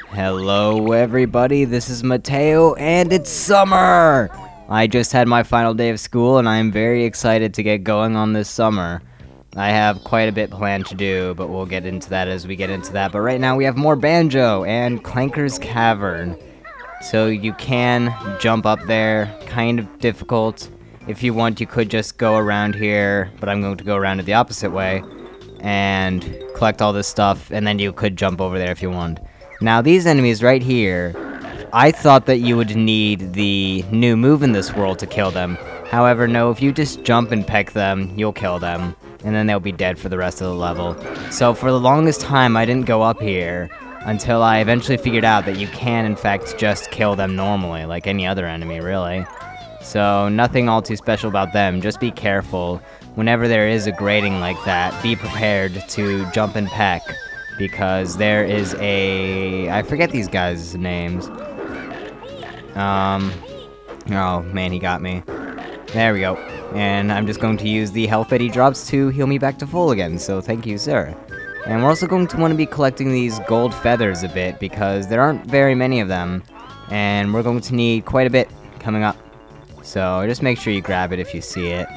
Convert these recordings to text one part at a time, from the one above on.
Hello everybody, this is Mateo, and it's summer! I just had my final day of school, and I am very excited to get going on this summer. I have quite a bit planned to do, but we'll get into that as we get into that. But right now we have more Banjo and Clanker's Cavern. So you can jump up there, kind of difficult. If you want, you could just go around here, but I'm going to go around it the opposite way and collect all this stuff, and then you could jump over there if you want. Now, these enemies right here, I thought that you would need the new move in this world to kill them. However, no, if you just jump and peck them, you'll kill them, and then they'll be dead for the rest of the level. So for the longest time, I didn't go up here until I eventually figured out that you can, in fact, just kill them normally, like any other enemy, really. So nothing all too special about them, just be careful. Whenever there is a grating like that, be prepared to jump and peck, because there is a... I forget these guys' names. Oh man, he got me. There we go. And I'm just going to use the health that he drops to heal me back to full again, so thank you, sir. And we're also going to want to be collecting these gold feathers a bit, because there aren't very many of them, and we're going to need quite a bit coming up. So just make sure you grab it if you see it.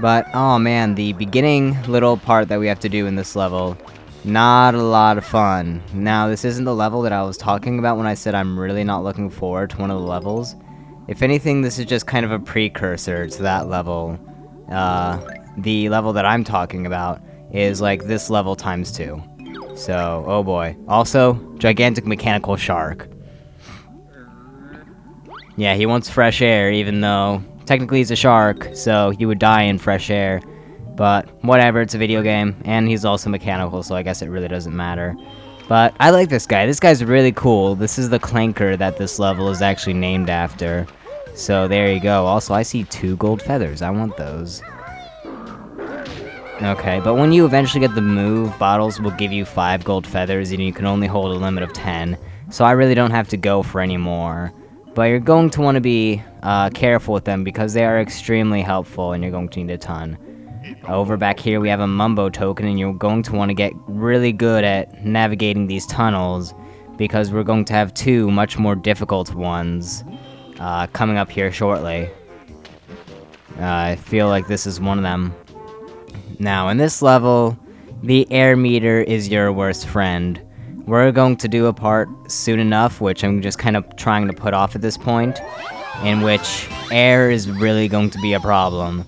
But, oh man, the beginning little part that we have to do in this level, not a lot of fun. Now, this isn't the level that I was talking about when I said I'm really not looking forward to one of the levels. If anything, this is just kind of a precursor to that level. The level that I'm talking about is like this level times 2. So, oh boy. Also, gigantic mechanical shark. Yeah, he wants fresh air, even though technically he's a shark, so he would die in fresh air. But whatever, it's a video game, and he's also mechanical, so I guess it really doesn't matter. But I like this guy. This guy's really cool. This is the Clanker that this level is actually named after. So there you go. Also, I see 2 gold feathers. I want those. Okay, but when you eventually get the move, bottles will give you 5 gold feathers, and you can only hold a limit of 10. So I really don't have to go for any more. But you're going to want to be careful with them, because they are extremely helpful, and you're going to need a ton. Over back here we have a Mumbo token, and you're going to want to get really good at navigating these tunnels, because we're going to have 2 much more difficult ones coming up here shortly. I feel like this is one of them. Now, in this level, the air meter is your worst friend. We're going to do a part soon enough, which I'm just kind of trying to put off at this point, in which air is really going to be a problem.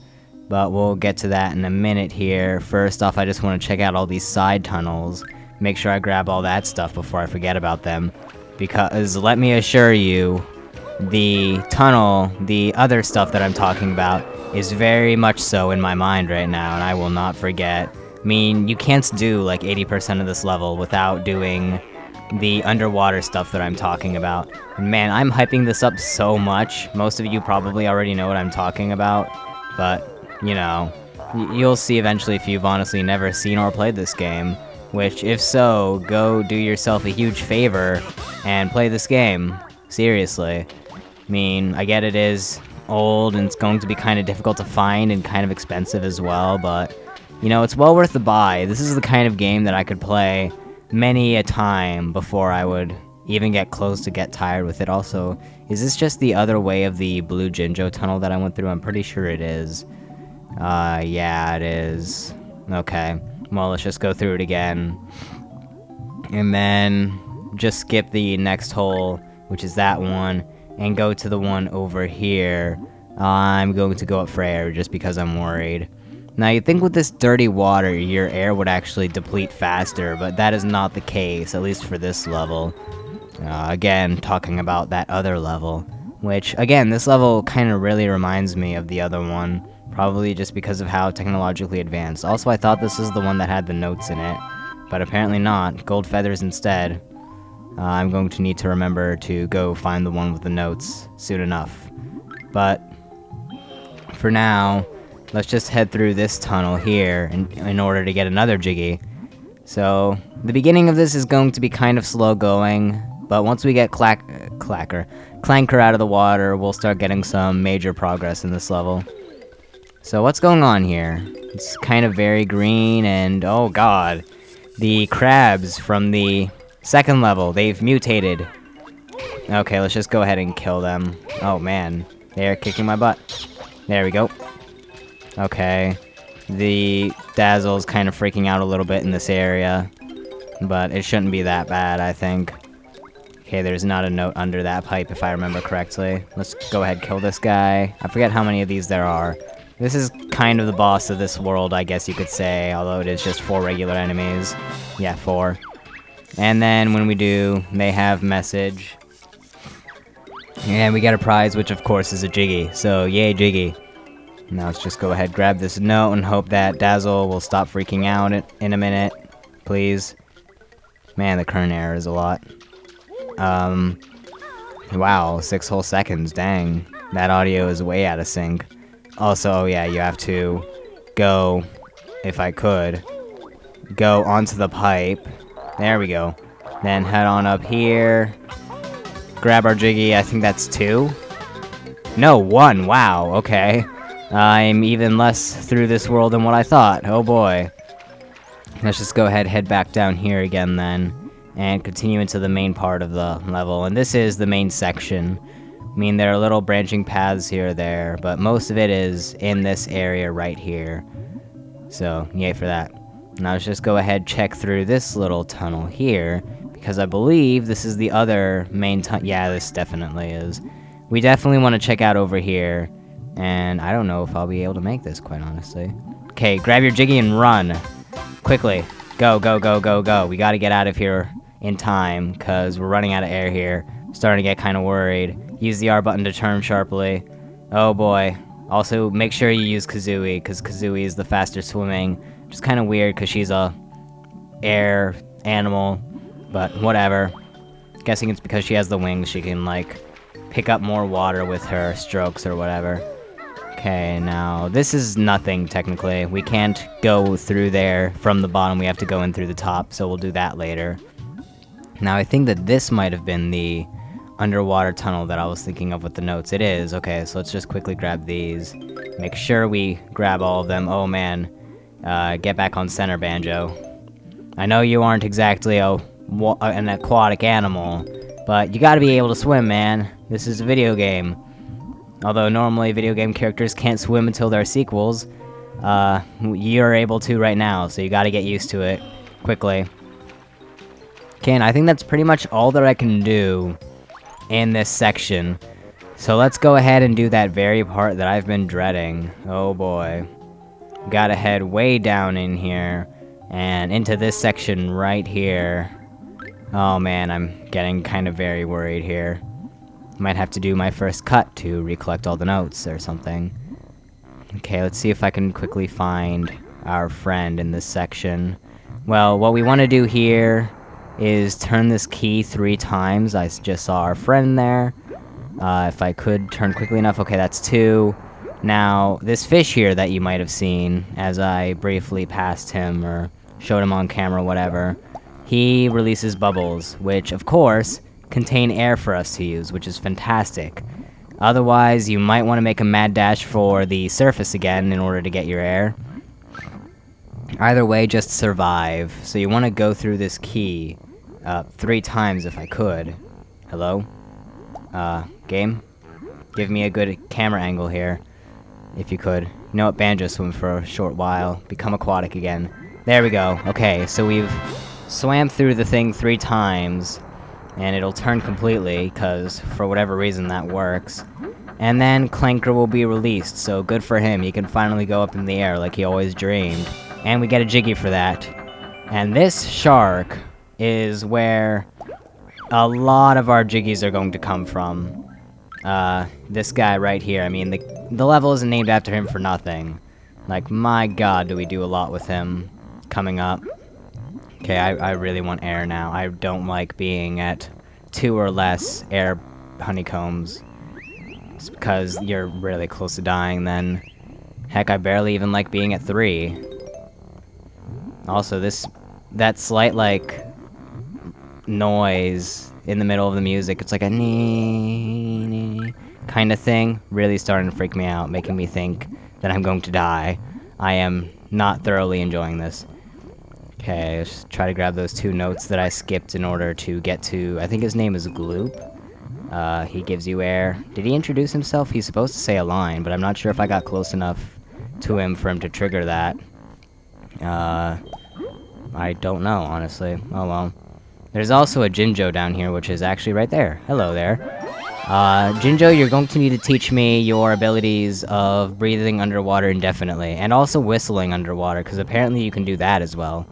But we'll get to that in a minute here. First off, I just want to check out all these side tunnels. Make sure I grab all that stuff before I forget about them. Because, let me assure you, the tunnel, the other stuff that I'm talking about, is very much so in my mind right now, and I will not forget. I mean, you can't do like 80% of this level without doing the underwater stuff that I'm talking about. And man, I'm hyping this up so much. Most of you probably already know what I'm talking about, but, you know, you'll see eventually if you've honestly never seen or played this game. Which, if so, go do yourself a huge favor and play this game. Seriously. I mean, I get it is old and it's going to be kind of difficult to find and kind of expensive as well, but, you know, it's well worth the buy. This is the kind of game that I could play many a time before I would even get close to get tired with it. Also, is this just the other way of the Blue Jinjo tunnel that I went through? I'm pretty sure it is. Yeah, it is. Okay, well, let's just go through it again. And then just skip the next hole, which is that one, and go to the one over here. I'm going to go up for air just because I'm worried. Now, you'd think with this dirty water, your air would actually deplete faster, but that is not the case, at least for this level. Again, talking about that other level, which, again, this level kind of really reminds me of the other one, probably just because of how technologically advanced. Also, I thought this was the one that had the notes in it, but apparently not. Gold feathers instead. I'm going to need to remember to go find the one with the notes soon enough. But, for now, let's just head through this tunnel here in order to get another Jiggy. So, the beginning of this is going to be kind of slow going, but once we get Clanker out of the water, we'll start getting some major progress in this level. So what's going on here? It's kind of very green, and oh god, the crabs from the Second level, they've mutated. Okay, let's just go ahead and kill them. Oh man, they're kicking my butt. There we go. Okay. The Dazzle's kind of freaking out a little bit in this area. But it shouldn't be that bad, I think. Okay, there's not a note under that pipe if I remember correctly. Let's go ahead and kill this guy. I forget how many of these there are. This is kind of the boss of this world, I guess you could say, although it is just 4 regular enemies. Yeah, 4. And then when we do, they have message. And we get a prize, which of course is a Jiggy. So, yay, Jiggy. Now let's just go ahead, grab this note, and hope that Dazzle will stop freaking out in a minute. Please. Man, the current error is a lot. Wow, 6 whole seconds, dang. That audio is way out of sync. Also, yeah, you have to go, if I could, go onto the pipe. There we go. Then head on up here. Grab our Jiggy, I think that's 2? No, 1, wow, okay. I'm even less through this world than what I thought, oh boy. Let's just go ahead, head back down here again then. And continue into the main part of the level. And this is the main section. I mean, there are little branching paths here or there, but most of it is in this area right here. So, yay for that. Now let's just go ahead, check through this little tunnel here, because I believe this is the other main tunnel. Yeah, this definitely is. We definitely want to check out over here, and I don't know if I'll be able to make this, quite honestly. Okay, grab your Jiggy and run. Quickly. Go, go, go, go, go. We gotta get out of here in time, because we're running out of air here. Starting to get kind of worried. Use the R button to turn sharply. Oh boy. Also, make sure you use Kazooie, because Kazooie is the faster swimming. Which is kind of weird, because she's a air animal. But whatever. Guessing it's because she has the wings, she can, like, pick up more water with her strokes or whatever. Okay, now, this is nothing, technically. We can't go through there from the bottom, we have to go in through the top, so we'll do that later. Now, I think that this might have been the underwater tunnel that I was thinking of with the notes. It is. Okay, so let's just quickly grab these. Make sure we grab all of them. Oh, man. Get back on center, Banjo. I know you aren't exactly an aquatic animal, but you gotta be able to swim, man. This is a video game. Although normally video game characters can't swim until there are sequels, you're able to right now, so you gotta get used to it quickly. Okay, and I think that's pretty much all that I can do in this section. So let's go ahead and do that very part that I've been dreading. Oh boy. Gotta head way down in here, and into this section right here. Oh man, I'm getting kind of very worried here. Might have to do my first cut to recollect all the notes or something. Okay, let's see if I can quickly find our friend in this section. Well, what we want to do here is turn this key 3 times. I just saw our friend there. If I could turn quickly enough. Okay, that's 2. Now, this fish here that you might have seen as I briefly passed him or showed him on camera, whatever, he releases bubbles, which, of course, contain air for us to use, which is fantastic. Otherwise, you might want to make a mad dash for the surface again in order to get your air. Either way, just survive. So you want to go through this key 3 times if I could. Hello? Game? Give me a good camera angle here, if you could. You know what, Banjo swim for a short while. Become aquatic again. There we go. Okay, so we've swam through the thing 3 times, and it'll turn completely, because for whatever reason that works. And then Clanker will be released, so good for him. He can finally go up in the air like he always dreamed. And we get a Jiggy for that. And this shark is where a lot of our Jiggies are going to come from. This guy right here, I mean, the level isn't named after him for nothing. Like, my god, do we do a lot with him coming up. Okay, I really want air now. I don't like being at 2 or less air honeycombs. It's because you're really close to dying then. Heck, I barely even like being at 3. Also, that slight, like, noise in the middle of the music, it's like a nee kind of thing, really starting to freak me out, making me think that I'm going to die. I am not thoroughly enjoying this. Okay, let's try to grab those 2 notes that I skipped in order to get to... I think his name is Gloop. He gives you air. Did he introduce himself? He's supposed to say a line, but I'm not sure if I got close enough to him for him to trigger that. I don't know, honestly. Oh well. There's also a Jinjo down here, which is actually right there. Hello there. Jinjo, you're going to need to teach me your abilities of breathing underwater indefinitely, and also whistling underwater, because apparently you can do that as well.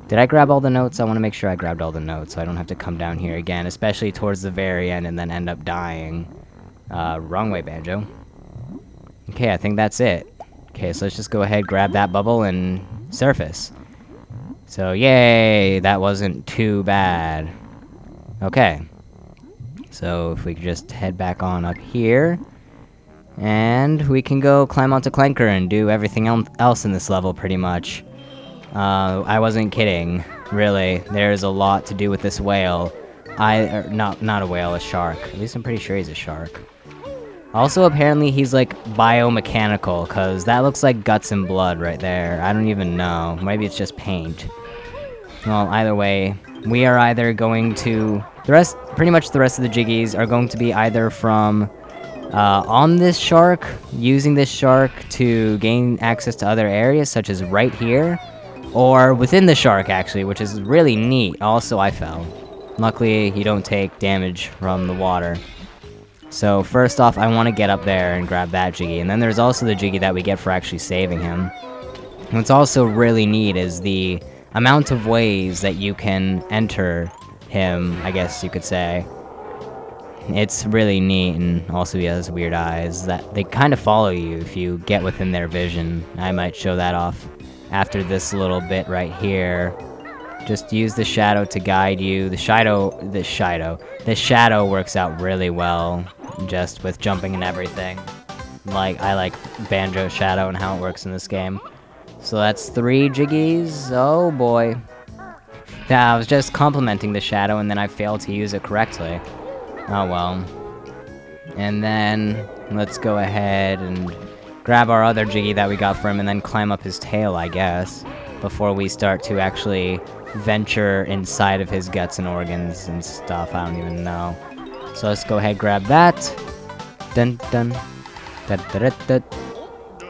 Did I grab all the notes? I want to make sure I grabbed all the notes, so I don't have to come down here again, especially towards the very end and then end up dying. Wrong way, Banjo. Okay, I think that's it. Okay, so let's just go ahead, grab that bubble, and surface. So, yay! That wasn't too bad. Okay. So, if we could just head back on up here. And we can go climb onto Clanker and do everything else in this level, pretty much. I wasn't kidding. Really. There's a lot to do with this whale. Not a whale, a shark. At least I'm pretty sure he's a shark. Also, apparently he's, like, biomechanical, because that looks like guts and blood right there. I don't even know. Maybe it's just paint. Well, either way, we are either going to... pretty much the rest of the Jiggies are going to be either from, on this shark, using this shark to gain access to other areas, such as right here, or within the shark, actually, which is really neat. Also, I fell. Luckily, you don't take damage from the water. So, first off, I want to get up there and grab that Jiggy, and then there's also the Jiggy that we get for actually saving him. What's also really neat is the amount of ways that you can enter him, I guess you could say. It's really neat, and also he has weird eyes that they kind of follow you if you get within their vision. I might show that off after this little bit right here. Just use the shadow to guide you. The shadow works out really well, just with jumping and everything. I like Banjo Shadow and how it works in this game. So that's 3 Jiggies. Oh boy. Yeah, I was just complimenting the shadow and then I failed to use it correctly. Oh well. And then let's go ahead and grab our other Jiggy that we got for him and then climb up his tail, I guess, before we start to actually venture inside of his guts and organs and stuff. I don't even know. So let's go ahead, grab that. Dun dun. Da da da da.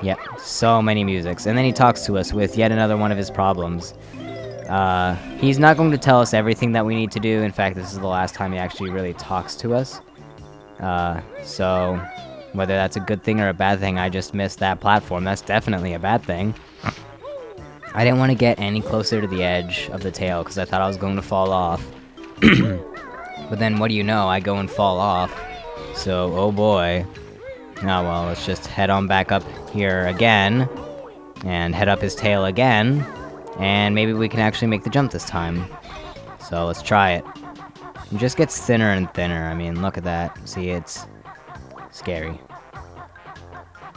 Yep, so many musics. And then he talks to us with yet another one of his problems. He's not going to tell us everything that we need to do. In fact, this is the last time he actually really talks to us. So, whether that's a good thing or a bad thing, I just missed that platform. That's definitely a bad thing. I didn't want to get any closer to the edge of the tail, because I thought I was going to fall off. But then, what do you know? I go and fall off. So, oh boy. Oh well, let's just head on back up here again. And head up his tail again. And maybe we can actually make the jump this time. So let's try it. It just gets thinner and thinner. I mean, look at that. See, it's scary.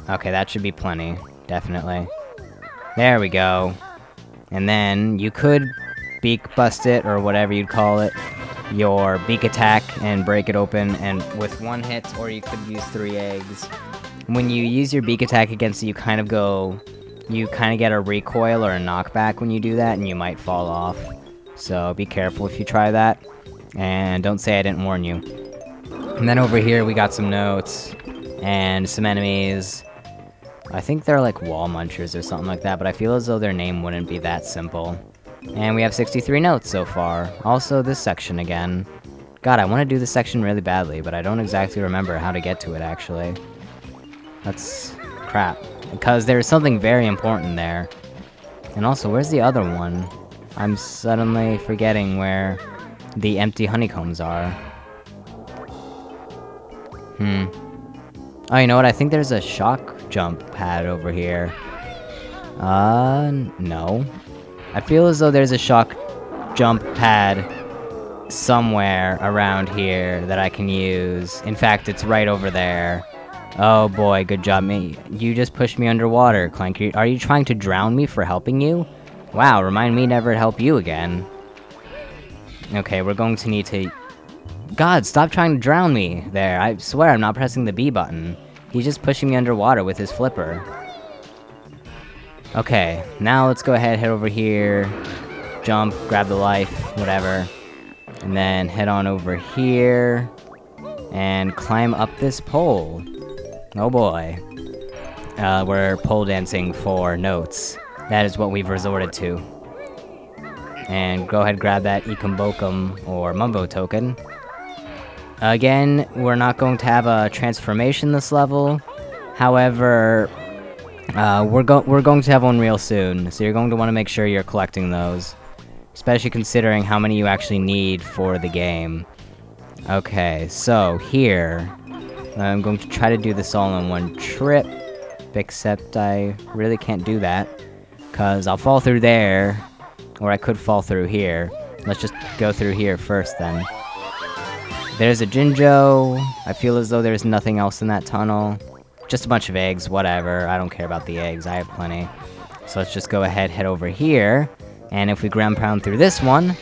Okay, that should be plenty. Definitely. There we go. And then you could beak bust it, or whatever you'd call it. Your beak attack and break it open and with 1 hit, or you could use 3 eggs. When you use your beak attack against it, you kind of get a recoil or a knockback when you do that, and you might fall off. So be careful if you try that. And don't say I didn't warn you. And then over here we got some notes and some enemies. I think they're like wall munchers or something like that, but I feel as though their name wouldn't be that simple. And we have 63 notes so far. Also this section again. God, I want to do this section really badly, but I don't exactly remember how to get to it actually. That's crap. Because there's something very important there. And also, where's the other one? I'm suddenly forgetting where the empty honeycombs are. Oh, you know what? I think there's a shock jump pad over here. No. I feel as though there's a shock jump pad somewhere around here that I can use. In fact, it's right over there. Oh boy, good job, me. You just pushed me underwater, Clanky. Are you trying to drown me for helping you? Wow, remind me never to help you again. Okay, we're going to need to... God, stop trying to drown me there. I swear I'm not pressing the B button. He's just pushing me underwater with his flipper. Okay, now let's go ahead, head over here. jump, grab the life, whatever. And then head on over here. And climb up this pole. Oh boy. We're pole dancing for notes. That is what we've resorted to. And go ahead, grab that Ekumbokum or Mumbo token. Again, we're not going to have a transformation this level. However, we're going to have one real soon. So you're going to want to make sure you're collecting those. Especially considering how many you actually need for the game. Okay, so here, I'm going to try to do this all in one trip, except I really can't do that, because I'll fall through there, or I could fall through here. Let's just go through here first then. There's a Jinjo. I feel as though there's nothing else in that tunnel. Just a bunch of eggs, whatever. I don't care about the eggs, I have plenty. So let's just go ahead, head over here, and if we ground pound through this one,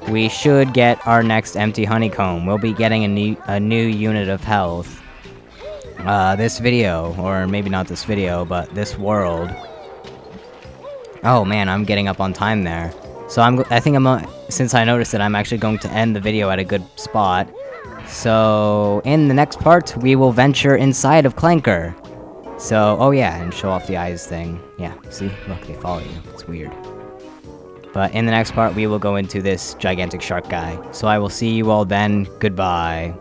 we should get our next empty honeycomb. We'll be getting a new unit of health. This video, or maybe not this video, but this world. Oh man, I'm getting up on time there. So since I noticed it, I'm actually going to end the video at a good spot. So, in the next part, we will venture inside of Clanker. So, oh yeah, and show off the eyes thing. Yeah, see? Look, they follow you. It's weird. But in the next part, we will go into this gigantic shark guy. So I will see you all then. Goodbye.